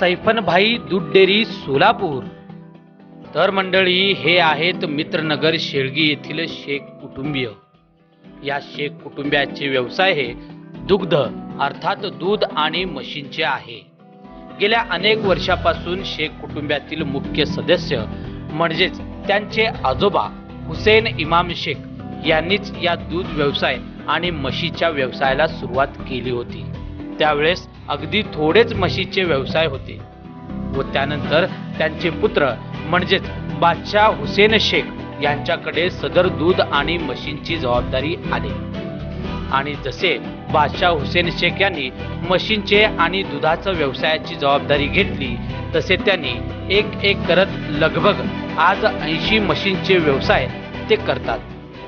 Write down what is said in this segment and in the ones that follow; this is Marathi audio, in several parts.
सैफनभाई दूध डेअरी सोलापूर। तर मंडळी, हे आहेत मित्रनगर शेळगी येथील शेख कुटुंबीय। या शेख कुटुंबियाचे व्यवसाय हे दुग्ध अर्थात दूध आणि म्हशींचे आहे। गेल्या अनेक वर्षापासून शेख कुटुंबियातील मुख्य सदस्य म्हणजेच त्यांचे आजोबा हुसेन इमाम शेख यांनीच या दूध व्यवसाय आणि म्हशीच्या व्यवसायाला सुरुवात केली होती। त्यावेळेस अगदी थोडेच म्हशीचे व्यवसाय होते व त्यानंतर त्यांचे पुत्र म्हणजेच बादशाह हुसेन शेख यांच्याकडे सदर दूध आणि म्हशींची जबाबदारी आली। आणि जसे बादशाह हुसेन शेख यांनी म्हशींचे आणि दुधाच्या व्यवसायाची जबाबदारी घेतली, तसे त्यांनी एक एक करत लगभग आज 80 म्हशींचे व्यवसाय ते करतात।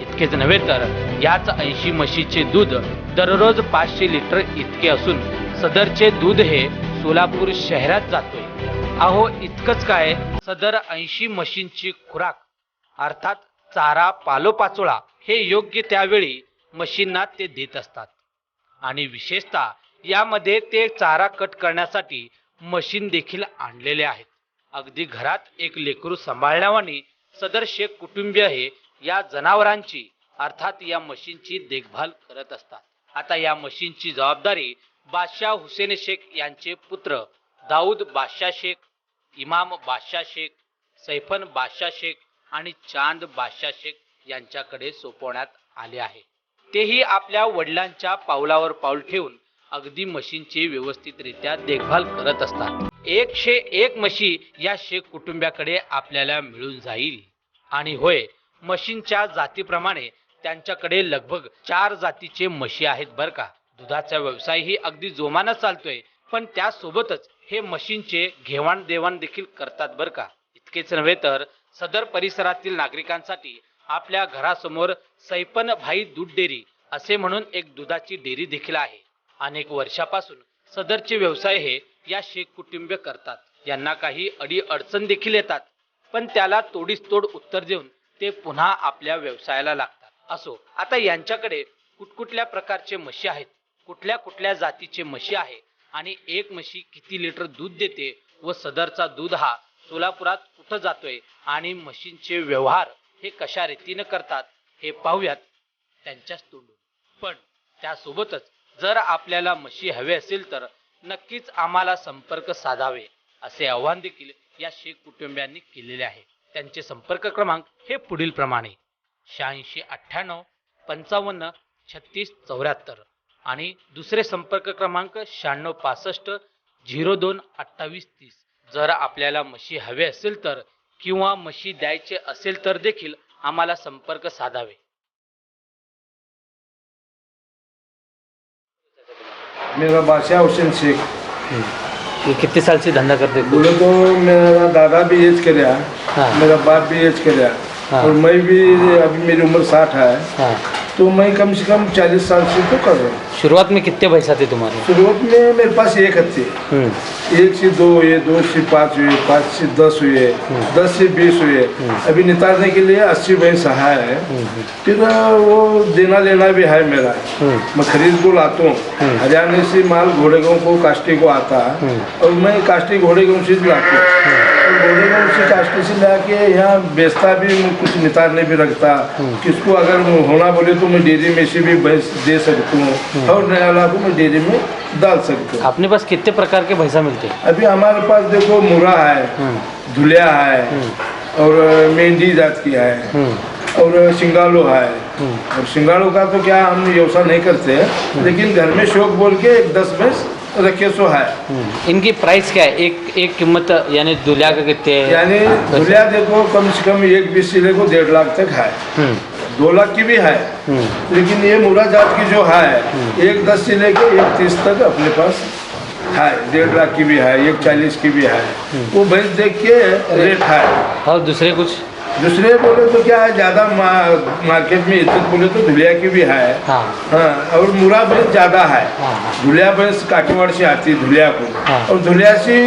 इतकेच नव्हे तर याच 80 म्हशीचे दूध दररोज 500 लिटर इतके असून सदरचे दूध हे सोलापूर शहरात जातोय। अहो, इतकंच काय, सदर 80 म्हशींची खुराक अर्थात चारा पालोपाचोळा हे योग्य त्यावेळी म्हशींना ते देत असतात। आणि विशेषतः यामध्ये ते चारा कट करण्यासाठी मशीन देखील आणलेले आहेत। अगदी घरात एक लेकरू सांभाळण्यावानी सदर शेख कुटुंबीय हे या जनावरांची अर्थात या म्हशींची देखभाल करत असतात। आता या म्हशींची जबाबदारी बादशाह हुसेन शेख यांचे पुत्र दाऊद बादशाह शेख, इमाम बादशाह शेख, सैफन बादशाह शेख आणि चांद बादशाह शेख यांच्याकडे सोपवण्यात आले आहे। तेही आपल्या वडिलांच्या पावलावर पाऊल ठेवून अगदी म्हशींची व्यवस्थितरित्या देखभाल करत असतात। 101 म्हशी या शेख कुटुंबियाकडे आपल्याला मिळून जाईल। आणि होय, म्हशींच्या जातीप्रमाणे त्यांच्याकडे लगभग 4 जातीचे म्हशी आहेत बरं का। दुधाचा व्यवसायही अगदी जोमानं चालतोय, पण त्यासोबतच हे म्हशींचे घेवाण देवाण देखील करतात बरं का। इतकेच नव्हे तर सदर परिसरातील नागरिकांसाठी आपल्या घरासमोर सैफनभाई दूध डेअरी असे म्हणून एक दुधाची डेअरी देखील आहे। अनेक वर्षापासून सदरचे व्यवसाय हे या शेख कुटुंबीय करतात। यांना काही अडी अडचण देखील येतात, पण त्याला तोडीस तोड उत्तर देऊन ते पुन्हा आपल्या व्यवसायाला लागतात। असो, आता यांच्याकडे कुठकुठल्या प्रकारचे म्हशी आहेत, कुठल्या कुठल्या जातीचे म्हशी आहे आणि एक म्हशी किती लिटर दूध देते व सदरचा दूध हा सोलापुरात कुठं जातोय आणि म्हशींचे व्यवहार हे कशा रीतीने करतात हे पाहूयात त्यांच्याच तोंडून। पण त्यासोबतच जर आपल्याला म्हशी हवे असेल तर नक्कीच आम्हाला संपर्क साधावे असे आवाहन देखील या शेख कुटुंबियांनी केलेले आहे। त्यांचे संपर्क क्रमांक हे पुढील प्रमाणे 86 98 55 36 74 आणि दुसरे संपर्क क्रमांक 96 65 02 28 30। जर आपल्याला म्हशी हवे असेल तर किंवा म्हशी द्यायचे असेल तर देखील आम्हाला संपर्क साधावे। मेरा बादशाह हुसैन शेख। ये कितने साल से धंधा करते हो? बोले तो मेरा दादा भी एज कराया, मेरा बाप भी एज कराया, और मैं भी अभी मेरी उम्र 60 है, तो मैं कम से कम 40 साल से तो कर रहा हूँ। शुरुआत में कितने भैंस थे तुम्हारे? शुरुआत में मेरे पास एक थे, 1 से 2 हुए, 2 से 5 हुए, 5 से 10 हुए, 10 से 20 हुए। अभी नितारने के लिए 80 भैंस है। फिर वो देना लेना भी है मेरा। मैं खरीद को लाता हूँ, हरियाणा से माल घोड़ेगांव को काष्टी को आता है, और मैं काष्टी घोड़ेगांव से लाता हूँ। घोड़ेगांव से काष्टी से ला के यहाँ बेचता भी, कुछ नितारने भी रखता। किसको अगर होना बोले तो मैं डेयरी में से भी भैंस दे सकता हूँ और नया लाख मैं डेयरी में डाल सकते हो। अपने पास कितने प्रकार के भैंसा मिलते हैं? अभी हमारे पास देखो मुरा है, धुलिया है, और मेंढी जात की है, और सिंगालो है। और सिंगालो का तो क्या हम व्यवसाय नहीं करते हैं, लेकिन घर में शौक बोल के 10 भैंस रखे सो है। इनकी प्राइस क्या है? एक कीमत यानी दुलिया का कितने है? यानी धुलिया देखो कम से कम 1 से लेकर 1.5 लाख तक है, 2 लाख की भी है। लेकिन ये मुरा जात की जो है 1.10 से लेकर 1.30 तक अपने पास है, 1.5 लाख की भी है, 1.40 की भी है। वो भैंस देख के रेट है। और दूसरे कुछ दूसरे बोले तो क्या है, ज़्यादा मार्केट में इज्जत बोले तो धुलिया की भी है। हाँ। और मुरा भैंस ज़्यादा है। हाँ। धुलिया भैंस काठीवाड़ से आती है धुलिया को। हाँ। और धुलिया से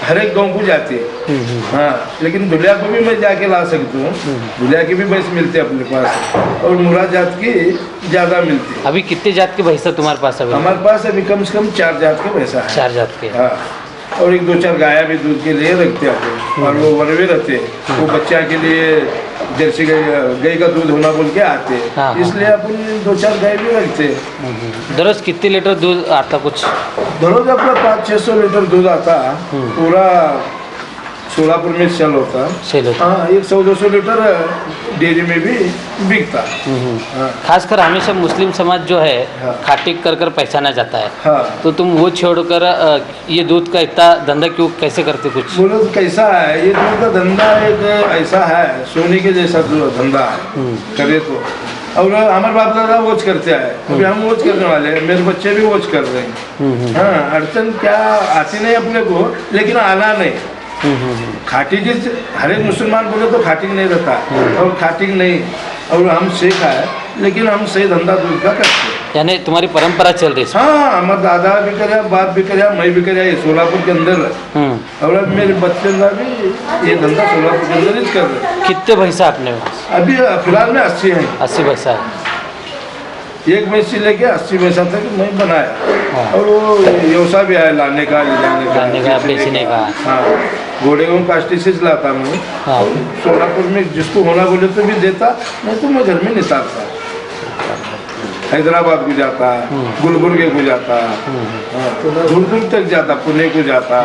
हर एक गाँव को जाती है। हाँ, लेकिन धुलिया को भी मैं जाके ला सकती हूँ, धुलिया की भी भैंस मिलती है अपने पास, और मुरा जात की ज़्यादा मिलती है। अभी कितने जात के भैंसा तुम्हारे पास? अभी हमारे पास अभी कम से कम 4 जात के भैंसा है। 4 जात के। हाँ। और एक 2-4 गाया भी दूध के लिए रखते हैं और वो वरवे रहते हैं, वो बच्चा के लिए जर्सी गाय का दूध होना बोल के आते हैं, हाँ, हाँ। इसलिए अपन 2-4 गाय भी रखते हैं। दररोज किती लिटर दूध आता कुछ? दररोज अपना 500-600 लीटर दूध आता, पूरा सोलापुर में सेल होता। सेल होता। हाँ, 100-200 लीटर डेयरी में भी बिकता। हाँ, खासकर हमेशा मुस्लिम समाज जो है हाँ। खाटिक कर कर पहचाना जाता है, हाँ। तो तुम वो छोड़कर ये दूध का इतना धंधा क्यों कैसे करते कुछ? बोलो तो कैसा है ये दूध का धंधा, एक ऐसा है सोने के जैसा धंधा है, करे तो। और हमारे बाप दादा वोच करते हैं, अभी हम वोच करने वाले हैं, मेरे बच्चे भी वोच कर रहे हैं। हाँ, अड़चन क्या आती नहीं अपने को, लेकिन आना नहीं। खाटी की हर एक मुसलमान बोले तो खाटी नहीं रहता, और खाटी नहीं, और हम शेख है, लेकिन हम सही धंधा दूध का करते हैं। यानी तुम्हारी परंपरा चल रही है? हाँ, हमारे दादा भी करे, बाप भी करे, मैं भी करे, सोलापुर के अंदर। और अब मेरे बच्चे भी ये धंधा सोलापुर के अंदर ही कर रहे हैं। कितने भैंसा अपने पास? अभी फिलहाल में 80 है। 80 भैंसा है। एक भैंसी लेके 80 भैंसा तक मैं बनाया। हाँ। और वो व्यवसाय भी है, लाने का, ले लाने का, बेचने का। हाँ, घोड़े को कास्टी से लाता मैं। हाँ। सोलापुर में जिसको होना बोले तो भी देता, नहीं तो मैं घर में निकालता। हैदराबाद को जाता, गुलबर्गे को जाता, दूर दूर तक जाता, पुणे को जाता।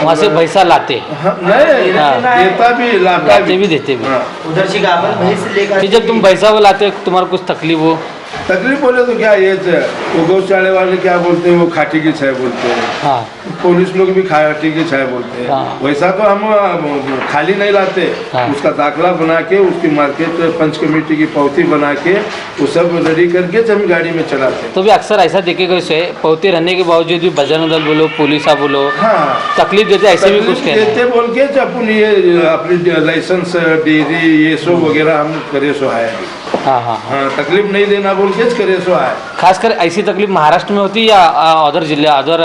वहाँ से भैंसा लाते? हाँ, नहीं, देता भी, लाता भी, देते भी। हाँ। उधर से गावन भैंस लेकर फिर जब तुम भैंसा वो लाते हो तुम्हारा कुछ तकलीफ हो? तकलीफ बोले तो क्या, ये वो गौशाले वाले क्या बोलते हैं, वो खाटी की छाय बोलते हैं। हाँ। पुलिस लोग भी खाटी की छाय बोलते हैं। हाँ। वैसा तो हम खाली नहीं लाते। हाँ। उसका दाखला बना के, उसकी मार्केट पंच कमेटी की पौती बना के, वो सब रेडी करके हम गाड़ी में चलाते। तो भी अक्सर ऐसा देखेगा इसे, पौते रहने के बावजूद भी बजरंग दल बोलो, पुलिस बोलो, हाँ, तकलीफ देते, ऐसे भी कुछ कहते देते बोल के अपन ये अपनी लाइसेंस डेयरी ये सब वगैरह हम करे सो है। हाँ हाँ। हाँ, तकलीफ नहीं देना बोल के करे सो है। खासकर ऐसी तकलीफ महाराष्ट्र में होती है या अदर जिले, अदर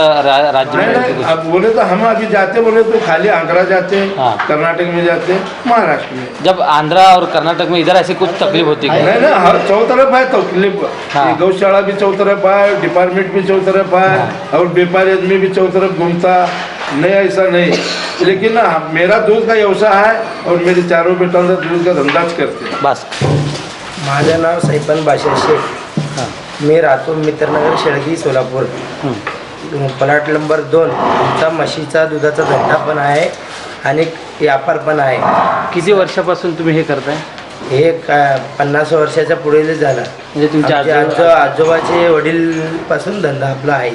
राज्य में होती है कुछ? अब बोले तो हम अभी जाते बोले तो खाली आंध्रा जाते हैं, हाँ। कर्नाटक में जाते हैं, महाराष्ट्र में। जब आंध्रा और कर्नाटक में इधर ऐसी कुछ तकलीफ होती है? नहीं ना, हर चौतरफ है तकलीफ। हाँ। गौशाला भी चौतरफ है, डिपार्टमेंट भी चौतरफ है, और व्यापारी आदमी भी चौतरफ घूमता। नहीं ऐसा नहीं, लेकिन ना मेरा दूध का व्यवसाय है और मेरे चारों बेटा दूध का धंधाच करते हैं। बस। माझं नाव सैपन बादशाह शेख, हाँ। मी राहतो मित्रनगर शेळगी सोलापूर. Plot number 2. आमचा म्हशीचा दुधाचा धंदा पण आहे आणि व्यापार पण आहे. किती वर्षापासून तुम्ही हे करताय? हे 50 वर्षाच्या पुढे झाला. म्हणजे तुमच्या आमच्या आजोबाचे वडील पासून धंदा आपला आहे.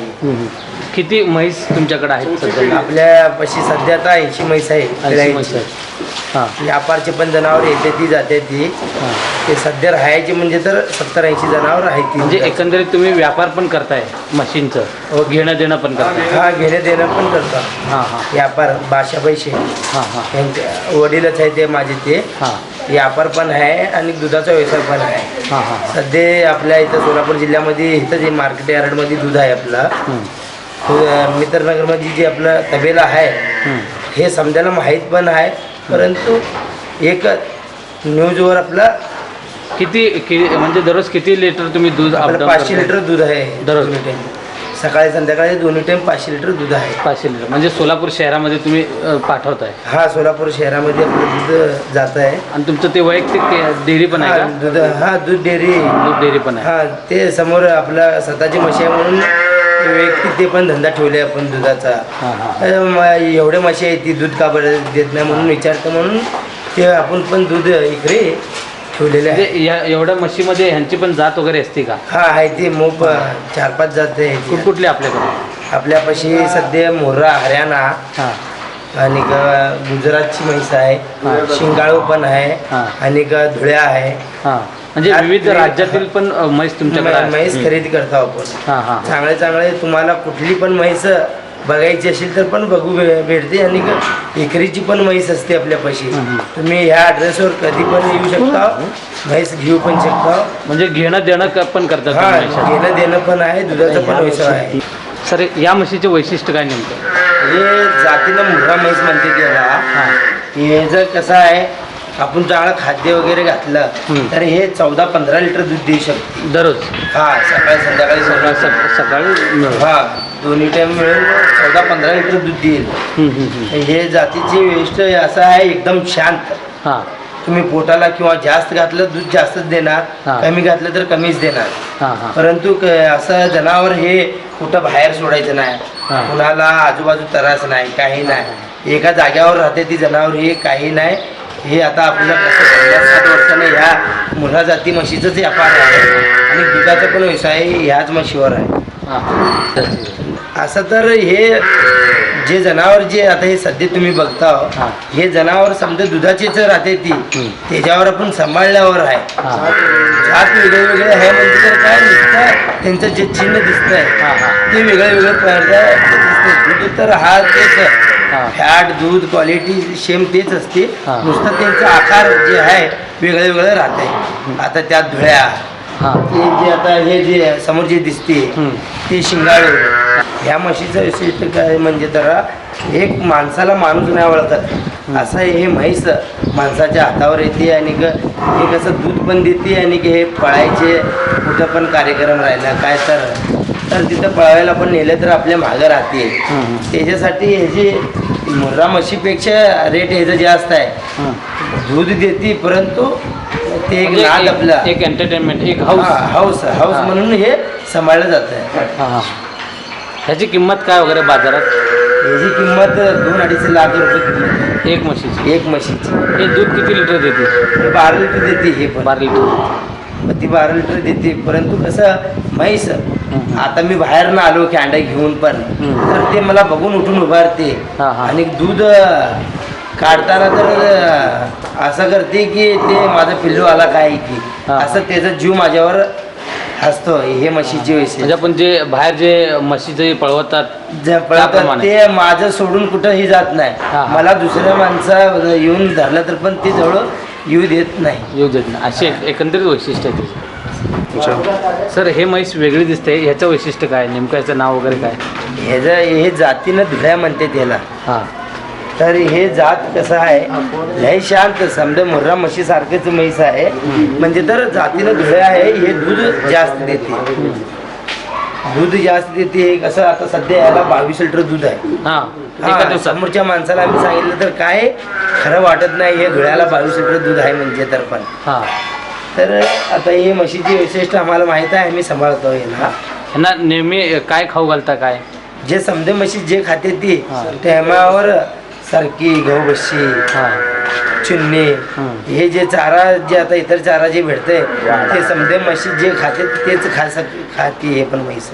किती म्हैस तुमच्याकडे आहेत सध्या? आपल्यापाशी सध्या आता 80 म्हैस आहे. 80 म्हैस आहेत. हां. व्यापारचे पण जनावर येते ती जाते ती. हां. ते सध्या राहायचे म्हणजे तर 70-80 जनावर आहेत ती. म्हणजे एकंदरीत तुम्ही व्यापार पण करताय मशीनचं, घेणं देणं पण करताय? हा, घेणं देणं पण करतो. हां हां. व्यापार बादशाहबाई शेख हां हां. यांचे वडीलच आहे ते माझे. ते हां व्यापार पण आहे आणि दुधाचा व्यवसाय पण आहे. हां हां. सध्या आपल्या इथं सोलापूर जिल्ह्यामध्ये इथं जे मार्केट यार्डमध्ये दूध आहे आपला, मित्रनगरमध्ये जे आपलं तबेला आहे हे समजायला माहीत पण आहे, परंतु एक न्यूजवर आपला किती म्हणजे दररोज किती लिटर तुम्ही दूध आपलं 500 लिटर दूध आहे दररोज? दोन्ही टाईम, सकाळी संध्याकाळी दोन्ही टाईम 500 लिटर दूध आहे. 500 लिटर म्हणजे सोलापूर शहरामध्ये तुम्ही पाठवताय? हा, सोलापूर शहरामध्ये आपलं दूध जात आहे. आणि तुमचं ते वैयक्तिक डेअरी पण आहे का? दूध, हा, दूध डेअरी, दूध डेअरी पण आहे? हा, ते समोर आपला स्वतःची म्हशी आहे म्हणून व्यक्ती ते पण धंदा ठेवले आपण दुधाचा. हां हां. एवढे म्हशी आहे ती दूध का बरं देत नाही म्हणून विचारतो, म्हणून ते आपण पण दूध इकडे ठेवलेले आहे. म्हणजे एवढ्या म्हशीमध्ये ह्यांची पण जात वगैरे असते का? हा, आहे ती मोप 4-5 जात आहे. कुठले आपल्याकडे? आपल्यापाशी सध्या मोर्रा, हरियाणा हां आणि गुजरातची म्हैस आहे, शिंगाळू पण आहे हां. आणि धुळ्या आहे. हां, म्हणजे विविध राज्यातील पण म्हैस तुमच्याकडे आहे? म्हैस खरेदी करतो आपण. हां हां. चांगले चांगले तुम्हाला कुठली पण म्हैस बघायची असेल तर पण बघू भेटते. आणि एकरीची पण म्हैस असते आपल्यापाशी. तुम्ही ह्या ॲड्रेसवर कधी पण येऊ शकता, म्हैस घेऊ पण शकता. म्हणजे घेणं देणं पण करतात हा, तुम्ही म्हैसाचं? घेणं देणं पण आहे, दुधाचा पण व्यवसाय आहे. सर, या म्हशीचे वैशिष्ट्य काय नेमकं? हे जातीनं मुर्रा म्हैस म्हणते त्याला. हां. हे जर कसं आहे, आपण चांगलं खाद्य वगैरे घातलं तर हे 14-15 लिटर दूध देऊ शकते दररोज? हा, सकाळी संध्याकाळी सकाळी हा, दोन्ही टाइम मिळून 14-15 लिटर दूध देईल. हे जातीचे वैशिष्ट्य असं आहे एकदम शांत. हां तुम्ही पोटाला किंवा जास्त घातलं दूध जास्तच देणार, हा. कमी घातलं तर कमीच देणार. हां हां परंतु असं जनावर हे कुठं बाहेर सोडायचं नाही, हा. कुणाला आजूबाजू त्रास नाही, काही नाही, एका जाग्यावर राहते ती जनावर, हे काही नाही. हे आता आपल्याला कसं 50-60 वर्षाने ह्या मुला जाती म्हशीचंच व्यापार आहे आणि दुधाचा पण व्यवसाय ह्याच म्हशीवर आहे. हां असं तर हे जे जनावर जे आता हे सध्या तुम्ही बघता हा. हे जनावर समजा दुधाचीच राहते ती, त्याच्यावर आपण सांभाळल्यावर आहे. हां जात वेगळे वेगळे आहे म्हणजे तर काय नुसतं त्यांचं जे चिन्ह दिसतंय हां हां ते वेगळे वेगळे दिसते. दूध तर हा तेच हा. फॅट दूध क्वालिटी सेम तेच असते, हा. नुसतं त्यांचा आकार जे आहे वेगळं वेगळं राहते. आता त्या धुळ्या हां ते जे आता हे जे समोर जे दिसते ते शिंगाळू. ह्या म्हशीचं वैशिष्ट्य काय म्हणजे जरा एक माणसाला माणूस नाही ओळखत असं हे म्हैस माणसाच्या हातावर येते आणि हे कसं दूध पण देते आणि हे पळायचे कुठं पण कार्यक्रम राहिला काय तर तिथं पळवायला पण नेलं तर आपल्या मागं राहते. त्याच्यासाठी ह्याची मुर्रा म्हशीपेक्षा रेट ह्याचं जास्त आहे. दूध देते परंतु ते एक नाद आपला एक एंटरटेनमेंट, एक हाऊस. हाऊस हा. म्हणून हे सांभाळलं जातं. हां हां ह्याची किंमत काय वगैरे बाजारात? याची किंमत 2-2.5 लाख रुपये किंमत आहे एक म्हशीची. एक म्हशीची. हे दूध किती लिटर देते? हे 12 लिटर देते. हे पण 12 लिटर. मग ती 12 लिटर देते. परंतु कसं म्हैस आता मी बाहेर आलो कॅन्डा घेऊन पण तर ते मला बघून उठून उभारते हा, हा. आणि दूध काढताना तर असं करते की ते माझं पिल्लू आला काय की हा. असं त्याचा जीव माझ्यावर हसतो. हे म्हशीचे वैशिष्ट्य. म्हणजे आपण जे बाहेर जे म्हशीचे पळवतात जे पळतात त्याप्रमाणे. ते माझं सोडून कुठंही जात नाही. हा. मला दुसऱ्या माणसा येऊन धरलं तर पण ते जवळ येऊ देत नाही. येऊ देत नाही असे एकंदरीत वैशिष्ट्य आहे त्याचे. सर हे म्हैस वेगळी दिसते, ह्याचं वैशिष्ट्य काय, नेमकं याचं नाव वगैरे काय? ह्याचं हे जातीनं धुळ्या म्हणते त्याला. हां तर हे जात कसं आहे लय शांत समजा मुर्रा म्हशीसारखेच म्हैस आहे म्हणजे तर जातीनं धुळ्या आहे. हे दूध जास्त देते, दूध जास्त देते. हे कसं आता सध्या याला 22 लिटर दूध आहे. हां एका हा, दिवसात. समोरच्या माणसाला आम्ही सांगितलं तर काय खरं वाटत नाही. हे धुळ्याला 22 लिटर दूध आहे म्हणजे तर पण. हां तर आता हे म्हशीची वैशिष्ट्य आम्हाला माहीत आहे, आम्ही सांभाळतो याला. ह्यांना नेहमी काय खाऊ घालता काय? जे समजे म्हशी जे खाते ती हा. टायमावर सारखी गहू बशी हां चुन्नी हे जे चारा जे आता इतर चारा जे भेटते ते समजे म्हशी जे खाते तेच खाते हे पण म्हैस.